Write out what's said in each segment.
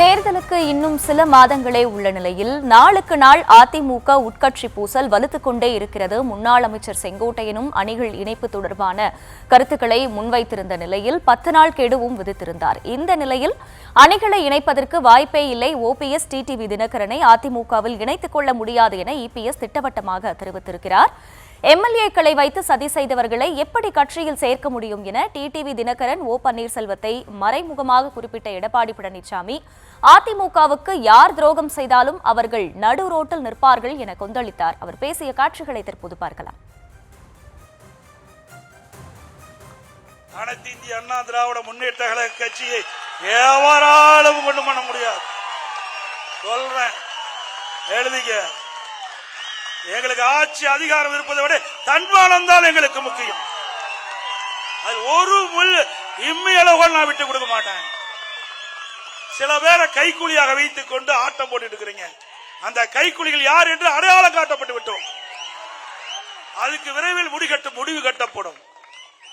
தேர்தலுக்கு இன்னும் சில மாதங்களே உள்ள நிலையில் நாளுக்கு நாள் அதிமுக உட்கட்சி பூசல் வலுத்துக் கொண்டே இருக்கிறது. முன்னாள் அமைச்சர் செங்கோட்டையனும் அணிகள் இணைப்பு தொடர்பான கருத்துக்களை முன்வைத்திருந்த நிலையில் 10 நாள் கெடுவும் விதித்திருந்தார். இந்த நிலையில் அணிகளை இணைப்பதற்கு வாய்ப்பே இல்லை, ஓபிஎஸ் டிடிவி தினகரனை அதிமுகவில் இணைத்துக் கொள்ள முடியாது என இபிஎஸ் திட்டவட்டமாக தெரிவித்திருக்கிறார். எம்எல்ஏக்களை வைத்து சதி செய்தவர்களை எப்படி கட்சியில் சேர்க்க முடியும் என டிடிவி தினகரன் ஓ பன்னீர்செல்வத்தை மறைமுகமாக குறிப்பிட்ட எடப்பாடி பழனிசாமி அதிமுகவுக்கு யார் துரோகம் செய்தாலும் அவர்கள் நடு ரோட்டில் நிற்பார்கள் என கொந்தளித்தார். அவர் பேசிய காட்சிகளை தற்போது பார்க்கலாம். அனைத்து இந்திய அண்ணா திராவிட முன்னேற்ற கழக கட்சியை எவராலும் கொண்டு பண்ண முடியாது. சொல்றேன், எழுதிக்க. எங்களுக்கு ஆட்சி அதிகாரம் இருப்பதை விட தன்மானம் தான் எங்களுக்கு முக்கியம். அது ஒரு முள் இம்மையளவு நான் விட்டு கொடுக்க மாட்டேன். சில பேரை கைக்கூலியாக வைத்துக் கொண்டு ஆட்டம் போட்டு இருக்கிறீங்க. அந்த கைக்கூலிகள் யார் என்று அடையாளம் காட்டப்பட்டு விட்டோம். அதுக்கு விரைவில் முடிவு கட்டப்படும்.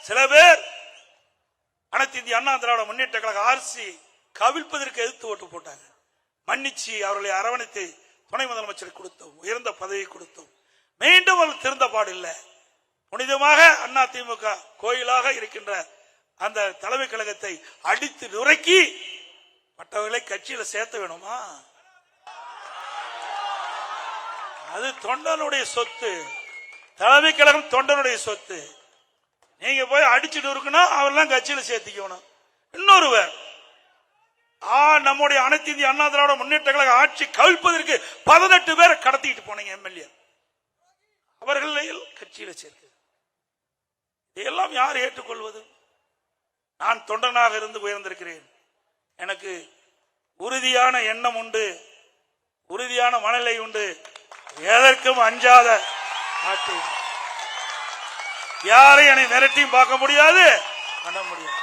சில பேர் அனைத்து இந்திய அண்ணா திராவிட முன்னேற்ற கழக ஆர்சி கவிழ்ப்பதற்கு எதிர்த்து ஓட்டு போட்டாங்க. மன்னிச்சு அவர்களை அரவணைத்து துணை முதலமைச்சர் கொடுத்தோம், உயர்ந்த பதவி கொடுத்தோம். மீண்டும் அவர்கள் திருந்த பாடில்லை. புனிதமாக அதிமுக கோயிலாக இருக்கின்ற அந்த தலைமை கழகத்தை அடித்து நுரைக்கி மற்றவர்களை கட்சியில சேர்த்த வேணுமா? அது தொண்டனுடைய சொத்து. தலைமை கழகம் தொண்டனுடைய சொத்து. நீங்க போய் அடிச்சுட்டு இருக்கணும், அவரெல்லாம் கட்சியில சேர்த்திக்கணும். இன்னொருவர் நம்முடைய அனைத்து இந்திய அண்ணா திராவிட முன்னேற்ற கழக ஆட்சி கவிழ்ப்பதற்கு 18 பேரை கடத்திட்டு போனீங்க எம்எல்ஏ. அவர்கள் கட்சியில சேர்க்க இதெல்லாம் யார் ஏற்றுக்கொள்வது? நான் தொண்டனாக இருந்து உயர்ந்திருக்கிறேன். எனக்கு உறுதியான எண்ணம் உண்டு, உறுதியான மனநிலை உண்டு. எதற்கும் அஞ்சாத நாட்டு யாரை என்னை மிரட்டியும் பார்க்க முடியாது, பண்ண முடியாது.